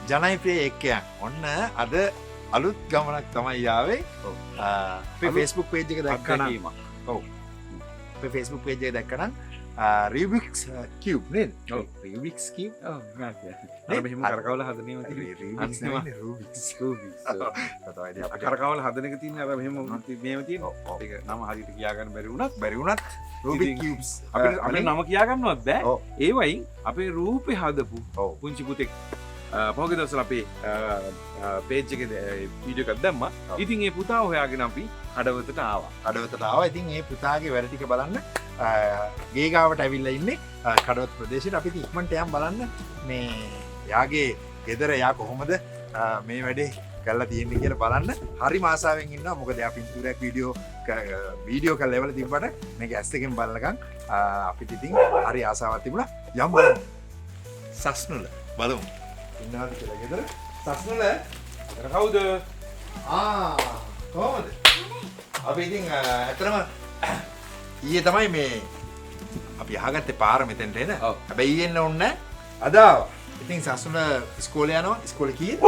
ජනයිප්‍රිය එක්කයන් ඔන්න අද අලුත් ගමනක් තමයි යාවේ අපේ ෆේස්බුක් පේජ් එක දැක්කනම් ඔව් අපේ ෆේස්බුක් පේජ් එක දැක්කනම් රියුබික්ස් කියුබ් නේද? ඔව්. රියුබික්ස් කියුබ් මෙහෙම කරකවල හදන ඒවා තියෙන්නේ. රියුබික්ස් නෙවෙයි රුබික්ස් කරකවල හදන එක තියෙන්නේ අර මෙහෙම මේව තියෙනවා. ඒක නම හරියට කියා ගන්න බැරි වුණත් රුබික් කියුබ්ස් අපේ නම කියා ගන්නවත් බෑ. ඔව්. ඒ වයින් අපේ රූපේ හදපු ඔව්. පුංචි පුතෙක් පහුගිය දවස්වල අපේ පේජ් එකේ වීඩියෝ එකක් දැම්මා. ඉතින් ඒ පුතා හොයාගෙන අපි හඩවතට ආවා. කඩවතට ආවා. ඉතින් මේ පුතාගේ වැඩ ටික බලන්න ගේ ගාවට ඇවිල්ලා ඉන්නේ කඩවත ප්‍රදේශයට. අපි ඉතින් ඉක්මනට යම් බලන්න මේ යාගේ ගෙදර යා කොහොමද මේ වැඩේ කරලා තියෙන්නේ කියලා බලන්න. හරි ආසාවෙන් ඉන්නවා. මොකද යා පින්තූරයක් වීඩියෝ කරලා එවල තිබ්බට මේක ඇස් එකෙන් බලනකම් අපිට ඉතින් හරි ආසාවක් තිබුණා. යම් බලන්න. සස්නුල බලමු. ඉන්නවාද කියලා ගෙදර. සස්නුල කවුද? කොහොමද? අපි ඉතින් ඇත්තටම ඊයේ තමයි මේ අපි අහගත්තේ පාර මෙතෙන්ට එන. ඔව්. හැබැයි ඊයේ එන්න ඕනේ නැහැ. අද ආවා. ඉතින් සස්නුල ඉස්කෝලේ යනවා. ඉස්කෝලේ කීයද?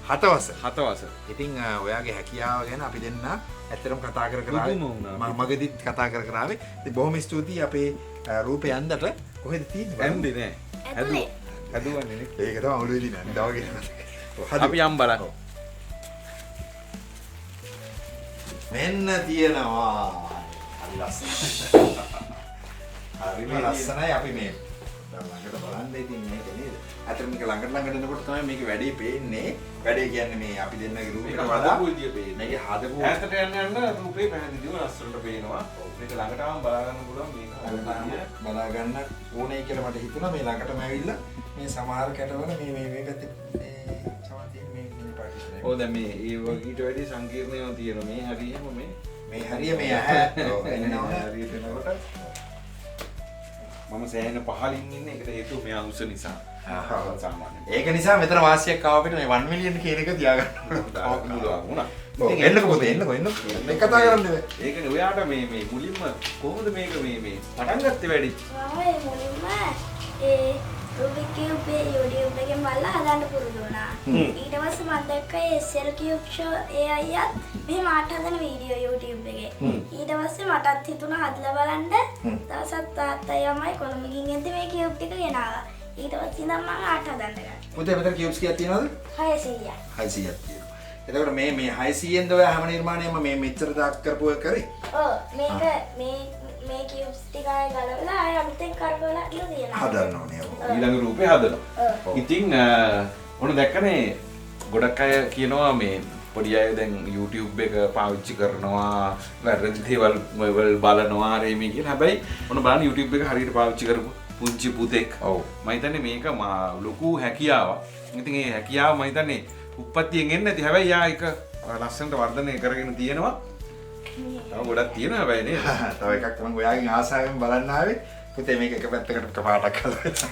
7 වසර. ඉතින් ඔයාගේ හැකියාව ගැන අපි දෙන්න ඇත්තටම කතා කර කර ආවේ. පුදුම වුණා. මගදිත් කතා කර කර ආවේ. ඉතින් බොහොම ස්තුතියි අපේ රූපේ යන්දට. කොහෙද තියෙන්නේ? ඇන්දේ නෑ. ඇතුලේ. හැදුවන්නේ නේ. ඒක තමයි ඔළුවේ තියෙන අන්දා වගේ. අපි යම් බලන්න. මෙන්න තියෙනවා. හරි ලස්සනයි. හරිම ලස්සනයි අපි මේ ළඟට බලන්න ඉතින් මේක නේද? අතට මේක ළඟට එනකොට තමයි මේක වැඩේ පේන්නේ. වැඩේ කියන්නේ මේ අපි දෙන්නගේ රූපේට වඩා විදිය පේන්නේ. මේක හදපු ඈතට යන්න රූපේ පැහැදිලිව ලස්සනට පේනවා. මේක ළඟට ආවම බලා ගන්න පුළුවන් මේක. බලා ගන්න ඕනේ කියලා මට හිතුණා. මේ ළඟටම ඇවිල්ලා මේ සමහර කැටවල මේ පැත්තේ මේ සමහර මේ පාටිෂන් එක. ඔව් දැන් මේ ඒ වගේට වැඩි සංකීර්ණව තියෙනවා. මේ හරියම මේ හරිය මේ ඇහැ ඔව් එන්නවනේ. හරියට එනකොට මම සෑහෙන පහලින් ඉන්නේ. ඒකට හේතුව මෙයා උස නිසා. සාමාන්‍යයෙන්. ඒක නිසා මෙතන වාසියක් ආව අපිට මේ 1 මිලියන් කියන එක තියාගන්න පුළුවන් වුණා. ඉතින් එන්නකො පොතේ එන්නකො මේ කතා කරන්නේ ඒකනේ ඔයාට මේ මුලින්ම කොහොමද මේක මේ පටන් ගත්තේ වැඩි? මම මුලින්ම ඒ රුබික් කියුබ් YouTube එකෙන් බලලා හදන්න පුරුදු වුණා. ඊට පස්සේ මම දැක්කා ඒ SL Cube Show ඒ අයියත් මෙහෙම ආට් හදන වීඩියෝ YouTube එකේ. ඊට පස්සේ මටත් හිතුණා හදලා බලන්න. දවසක් තාත්තයි අම්මයි කොළඹ ගිහින් එද්දි මේ කියුබ් ටික ගෙනාවා. ඊට පස්සේ ඉඳන් මම ආට් හදන්න ගත්තා. පුතේ මෙතන කියුබ්ස් කීයක් තියෙනවද 600ක්. 600ක් තියෙනවා එතකොට මේ 600ෙන්ද ඔය හැම නිර්මාණයක්ම මේ මෙච්චර දාක් කරපුව කරේ ඔව් මේක මේ කියුබ්ස් ටික ආයෙ ගලවලා ආයෙ අලුතෙන් කරකවලා කියලා තියෙනවා. හදන්න ඕනේ ඊළඟ රූපේ හදනවා. ඉතින් ඔන්න දැක්කනේ ගොඩක් අය කියනවා මේ පොඩි අය දැන් YouTube එක පාවිච්චි කරනවා වැරදි දේවල් බලනවා රේමී කියලා. හැබැයි ඔන්න බලන්න YouTube එක හරියට පාවිච්චි කරපු පුංචි පුතෙක්. ඔව්. මම හිතන්නේ මේක ලොකු හැකියාවක්. ඉතින් ඒ හැකියාව මම හිතන්නේ උප්පත්තියෙන් එන්නේ නැති. හැබැයි යා එක ලස්සනට වර්ධනය කරගෙන තියෙනවා. තව ගොඩක් තියෙනවා හැබැයි නේද? තව එකක් මම ඔයාගෙන් ආසාවෙන් බලන්න ආවේ පුතේ මේක එක පැත්තකට කපාටක් කරලා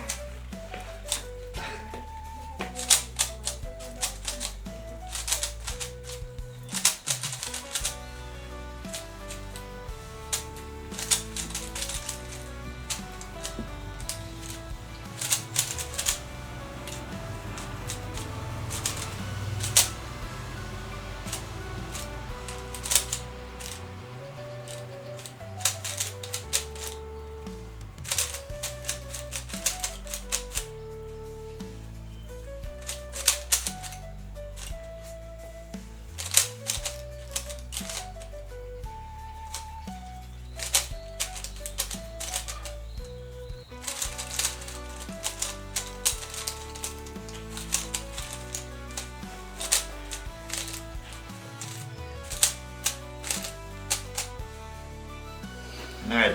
නෑ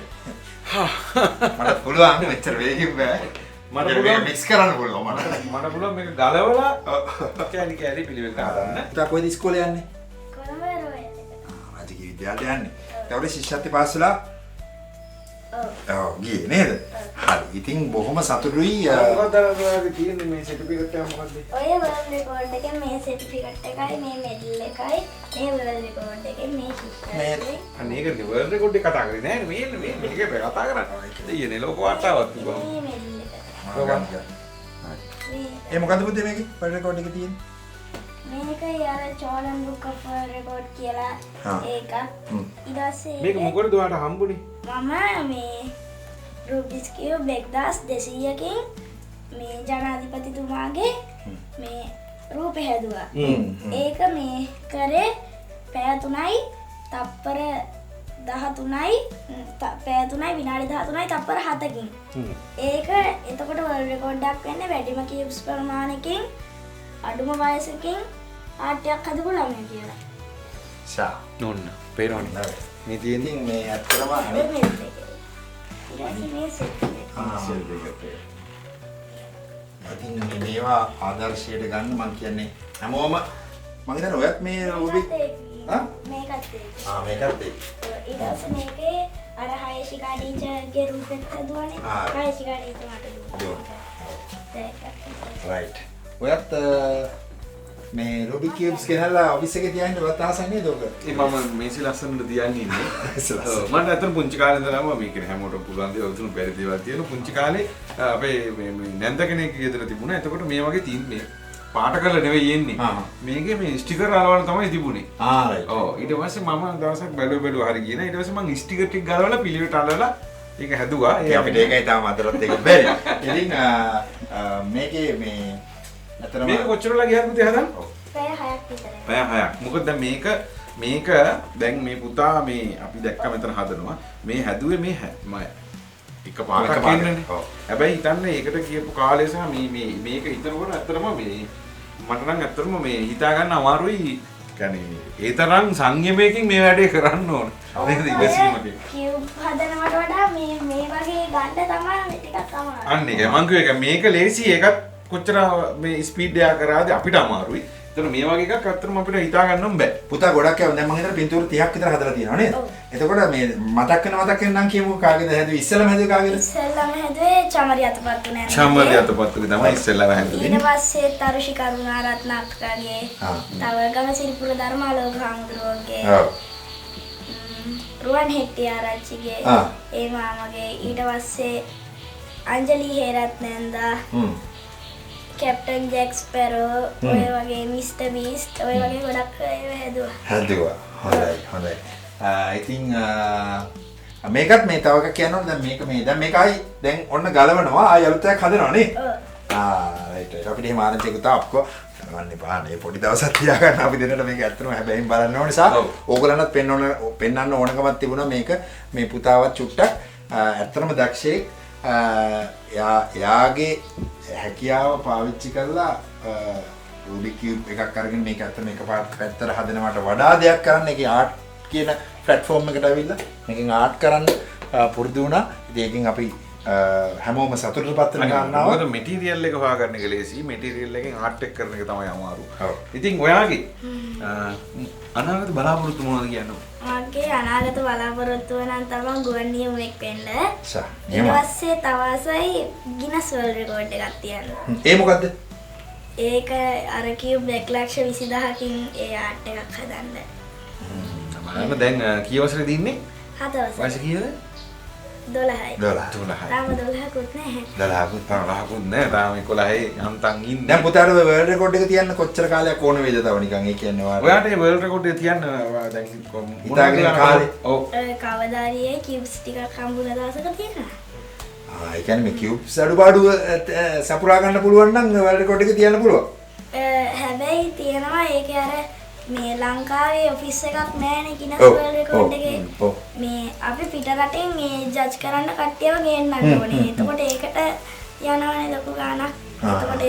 මට පුළුවන් මෙච්චර වේගින් බෑ මට පුළුවන් මික්ස් කරන්න පුළුවන් මට පුළුවන් මේක ගලවලා කැලි කැලි පිළිවෙලට හදන්න. පුතා කොහෙද ඉස්කෝලේ යන්නේ කොළඹ රෝයල් එකට. රාජකීය විද්‍යාලයට යන්නේ ඒකට ශිෂ්‍යත්වය පාස් වෙලා ඔව් ගියේ නේද හරි ඉතින් බොහොම සතුටුයි මොකක්ද ඔයාලගේ තියෙන්නේ මේ සර්ටිෆිකේට් එක මොකක්ද? ඔය වර්ල්ඩ් රෙකෝඩ් එකෙන් මේ සර්ටිෆිකට් එකයි මේ මෙඩල් එකයි මේ වර්ල්ඩ් රෙකෝඩ් එකෙන් මේ ශිෂ්‍යත්වය. අනේ ඒකනේ වර්ල්ඩ් රෙකෝඩ් එක කතා කරේ නෑනේ මේක කතා කරන්නේ. දෙයනේ ලෝක වාර්තාවක් තිබුණා. මේ මෙඩල් එක. ඒ මොකද්ද පුතේ මේකේ වර්ල්ඩ් රෙකෝඩ් එකේ තියෙන්නේ? මේක යාර චෝලන් බුක් ඔෆ් රෙකෝඩ් කියලා ඒක. ඊට පස්සේ මේක මොකටද ඔයාලට හම්බුනේ? මම මේ රුබික්ස් කියුබ් 1200කින් මේ ජනාධිපතිතුමාගේ මේ රූපය හැදුවා. ඒක මේ කරේ පැය 3යි තප්පර 13යි පැය 3යි විනාඩි 13යි තප්පර 7කින්. ඒක එතකොට වර්ල්ඩ් රෙකෝඩ් එකක් වෙන්නේ වැඩිම කියුබ්ස් ප්‍රමාණයකින් අඩුම වයසකින් ආර්ටයක් හදපු ළමයා කියලා. ෂා නෝන්න පේනවනේ. මේ තියෙන්නේ මේ ඇත්තටම අනේ මේ සෙට් එක. ඉතින් මේවා ආදර්ශයට ගන්න මම කියන්නේ හැමෝම මම හිතන්නේ ඔයත් මේ රූබික් මේකත් මේකත් ඊට පස්සේ මේකේ අර හයශිකා ටීචර්ගේ රූපෙත් හදුවානේ. හයශිකා ටීචර් මට දුන්නා. රයිට්. ඔයත් මේ රූබික් කියුබ්ස් ගෙනල්ලා ඔෆිස් එකේ තියන්න ඔයත් ආසයි නේද ඔක? මම මේසි ලස්සනට තියන්නේ ඉන්නේ. මට අතන පුංචි කාලේ ඉඳලාම මේක හැමෝටම පුළුවන් දේ වතුණු බැරි දේවල් තියෙන පුංචි කාලේ අපේ මේ නැන්ද කෙනෙක් ගෙදර තිබුණා. එතකොට මේ වගේ තින් මේ පාට කරලා නෙවෙයි එන්නේ. මේකේ මේ ස්ටිකර් අලවල තමයි තිබුණේ. රයිට්. ඔව් ඊට පස්සේ මම දවසක් බැලුවා හරි ගියන. ඊට පස්සේ මම ස්ටිකර් ටික ගලවලා පිළිවෙට අලවලා ඒක හැදුවා. අපිට ඒකයි තාම අදටත් ඒක බැරි. ඉතින් මේකේ මේ අතරම මේක කොච්චරලා ගියද පුතේ හදන්න? පැය 6ක් විතර. පැය 6ක්. මොකද දැන් මේක දැන් මේ පුතා මේ අපි දැක්ක මෙතන හදනවා. මේ හැදුවේ මේ එක පාරක් එන්නනේ. හැබැයි හිතන්න ඒකට කියපු කාලය සහ මේක හිතනකොට ඇත්තටම මේ මට නම් ඇත්තටම මේ හිතා ගන්න අමාරුයි. කියන්නේ ඒ තරම් සංයමයකින් මේ වැඩේ කරන්න ඕන. නේද ඉවසීමකින්. කියුබ් හදනවට වඩා මේ වගේ ගන්න තමයි ටිකක් අමාරුයි. අන්න ඒක මං කිව්ව එක මේක ලේසි ඒකත් කොච්චර මේ ස්පීඩ් එක කරාද අපිට අමාරුයි. එතන මේ වගේ එකක් අත්‍තරම අපිට හිතා ගන්නම බෑ. පුතා ගොඩක් යවන දැන් මම හිතන පින්තූර 30ක් විතර හදලා තියෙනවා නේද? එතකොට මේ මතක් වෙන නම් කියමු කාගේද හැදුවේ ඉස්සෙල්ලාම හැදුවේ කාගේද? ඉස්සෙල්ලාම හැදුවේ චමරි අතපත්තු නෑ. චමරි අතපත්තුගේ තමයි ඉස්සෙල්ලාම හැදුවේ. ඊට පස්සේ තරුෂි කරුණාරත්න අක්කාගේ තව ගමසිරිපුර ධර්මාලෝක හාමුදුරුවෝගේ රුවන් හෙට්ටිආරච්චිගේ ඒ මාමගේ ඊට පස්සේ අංජලි හේරත්නන්දා කැප්ටන් ජැක් ස්පැරෝ ඔය වගේ මිස්ටර් බීස්ට් ඔය වගේ ගොඩක් ඒවා හැදුවා. හොඳයි. ඉතින් මේකත් මේ තව එකක් කියන්න ඕනේ. දැන් මේක ආයි දැන් ඔන්න ගලවනවා ආයි අලුත් එකක් හදනවා නේ. රයිට්. අපිට එහෙම ආරංචියක තාප්කෝ ගන්න එපා නේ. පොඩි දවසක් තියාගන්න අපි දෙන්නට මේක ඇත්තටම හැබැයිම බලන්න ඕනේ නිසා ඕගලන්වත් පෙන්වන්න ඕනකමක් තිබුණා මේක මේ පුතාවත් චුට්ටක් ඇත්තටම දක්ෂයෙක් එයාගේ හැකියාව පාවිච්චි කරලා රූබික් කියුබ් එකක් අරගෙන මේක ඇත්තටම එක පැත්තට හදනවට වඩා දෙයක් කරන්න ඒකේ ආර්ට් කියන ප්ලැට්ෆෝම් එකට ඇවිල්ලා මේකෙන් ආර්ට් කරන්න පුරුදු වුණා. ඉතින් ඒකෙන් අපි හැමෝම සතුටටපත් වෙන ගන්නවා. මොකද මෙටීරියල් එක හොයාගන්න එක ලේසි. මෙටීරියල් එකෙන් ආර්ට් එක කරන එක තමයි අමාරු. ඉතින් ඔයාගේ අනාගත බලාපොරොත්තු මොනවද කියන්නේ? මගේ අනාගත බලාපොරොත්තුව නම් තමයි ගුවන් නියමුවෙක් වෙන්න. ඊට පස්සේ තවසයි ගිනස් වර්ල්ඩ් රෙකෝඩ් එකක් තියන්න. ඒ මොකද්ද? ඒක අර කියුබ් 1,20,000කින් ඒ ආර්ට් එකක් හදන්න. බලන්න දැන් කී වසරේද ඉන්නේ? 7 වසර. වයස කීයද? 12යි. 12යි. තාම 12කුත් නැහැ. 12කුත් නෑ. තාම 11යි අන්තන් ඉන්නේ. දැන් පුතාට වර්ල්ඩ් රෙකෝඩ් එක තියන්න කොච්චර කාලයක් ඕන වේද තව නිකන් ඒ කියන්නේ ඔයාට මේ වර්ල්ඩ් රෙකෝඩ් එක තියන්න දැන් හිතාගෙන කාලේ ඔව් කවදාරියේ කියුබ්ස් ටිකක් හම්බුන දවසක තියෙනවා. ඒ කියන්නේ මේ කියුබ්ස් අඩුපාඩු සපුරා ගන්න පුළුවන් නම් වර්ල්ඩ් රෙකෝඩ් එක තියන්න පුළුවන්. හැබැයි තියෙනවා ඒකේ අර මේ ලංකාවේ ඔෆිස් එකක් නෑනේ ගිනස් වර්ල්ඩ් රෙකෝඩ් එකේ. මේ අපි පිට රටින් මේ ජජ් කරන්න කට්ටියව ගේන්නන්න ඕනේ. එතකොට ඒකට යනවනේ ලොකු ගාණක්. එතකොට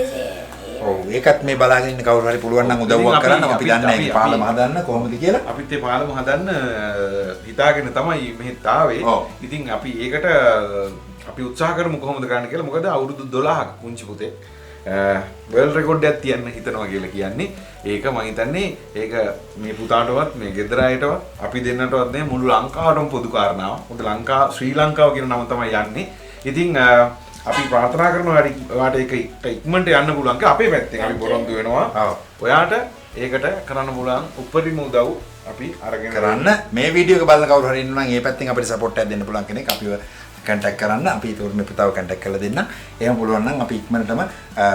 ඒකත් මේ බලාගෙන ඉන්න කවුරු හරි පුළුවන් නම් උදව්වක් කරන්න. අපි දන්නේ නැහැ පාලම හදන්න කොහොමද කියලා. අපිත් ඒ පාලම හදන්න හිතාගෙන තමයි මෙහෙත් ආවේ. ඉතින් අපි ඒකට අපි උත්සාහ කරමු කොහොමද කරන්න කියලා. මොකද අවුරුදු 12ක් පුංචි පුතේ වර්ල්ඩ් රෙකෝඩ් එකක් තියන්න හිතනවා කියලා කියන්නේ. ඒක මම හිතන්නේ ඒක මේ පුතාටවත් මේ ගෙදර අයටවත් අපි දෙන්නටවත් නේ මුළු ලංකාවටම පොදු කාරණාවක්. මොකද ශ්‍රී ලංකාව කියන නම තමයි යන්නේ. ඉතින් අපි ප්‍රාර්ථනා කරනවා ඔයාට ඒක ඉක්මනට යන්න පුළුවන් කියලා අපේ පැත්තෙන් අපි පොරොන්දු වෙනවා. ඔයාට ඒකට කරන්න පුළුවන් උපරිම උදව් අපි අරගෙන කරන්න. මේ වීඩියෝ එක බලන කවුරු හරි ඉන්නවා නම් ඒ පැත්තෙන් අපිට සපෝට් එකක් දෙන්න පුළුවන් කෙනෙක් අපිව කන්ටැක්ට් කරන්න. අපි ඒතකොට මේ පුතාව කන්ටැක්ට් කරලා දෙන්න. එහෙම පුළුවන් නම් අපි ඉක්මනටම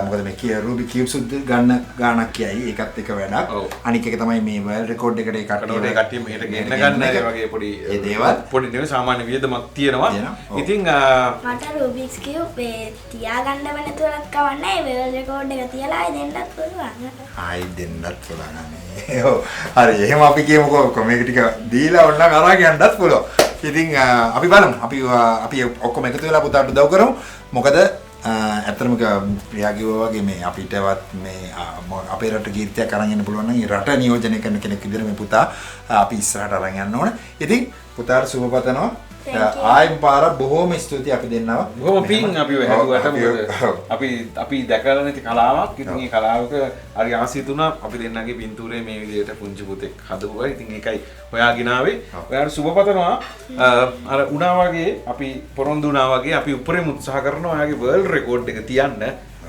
මොකද මේ රූබි කියුබ් සුද්ද ගන්න ගානක් කියයි. ඒකත් එක වැඩක්. අනික එක තමයි මේ වර්ල්ඩ් රෙකෝඩ් එකට ඒ කට්ටිය මෙහෙට ගෙන්න ගන්න ඒ වගේ පොඩි ඒ දේවල් පොඩි නෙවෙයි සාමාන්‍ය වියදමක් තියෙනවා. ඉතින් මට රූබික්ස් කියුබ් තියාගන්න වෙන තුරක් කවන්නේ වර්ල්ඩ් රෙකෝඩ් එක තියලා ආයෙ දෙන්නත් පුළුවන්. ආයි දෙන්නත් පුළුවන් අනේ. ඔව්. හරි එහෙම අපි කියමුකෝ මේක ටික දීලා ඔන්න කරා යන්නත් පුළුවන්. ඉතින් අපි බලමු. අපි ඔක්කොම එකතු වෙලා පුතාට උදව් කරමු. මොකද ඇත්තටම ප්‍රියාගේ වගේ මේ අපිටවත් මේ අපේ රට කීර්තියක් අරන් යන්න පුළුවන් නම් ඒ රට නියෝජනය කරන කෙනෙක් විදිහට මේ පුතා අපි ඉස්සරහට අරන් යන්න ඕන. ඉතින් පුතාට සුබ පතනවා. ආයිම් පාර බොහොම ස්තුතියි අපි දෙන්නවා. බොහොම පිං අපි හැදුවට අපි දැකලා නැති කලාවක්. ඉතින් මේ කලාවක හරි ආසිත උනා අපි දෙන්නගේ පින්තූරේ මේ විදිහට පුංචි පුතෙක් හදපුවා. ඉතින් ඒකයි හොයාගෙන ආවේ. ඔයාලට සුබ පතනවා. අර උනා වගේ අපි පොරොන්දු උනා වගේ අපි උපරිම උත්සාහ කරනවා ඔයාගේ වර්ල්ඩ් රෙකෝඩ් එක තියන්න.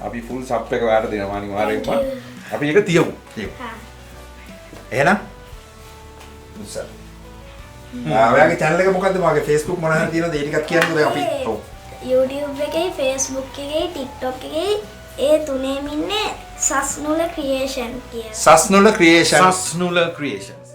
අපි ෆුල් සබ් එක ඔයාලට දෙනවා අනිවාර්යයෙන්ම. අපි ඒක තියමු. එහෙනම් උසස් ඔයාගේ channel එක මොකද්ද? මගේ Facebook මොන හරි තියෙනවද? ඒ ටිකක් කියන්නකෝ දැන් අපි. ඔව්. YouTube එකේ Facebook එකේ TikTok එකේ ඒ තුනේම ඉන්නේ සස්නුල ක්‍රියේෂන් කියලා. සස්නුල ක්‍රියේෂන්. සස්නුල ක්‍රියේෂන්ස්.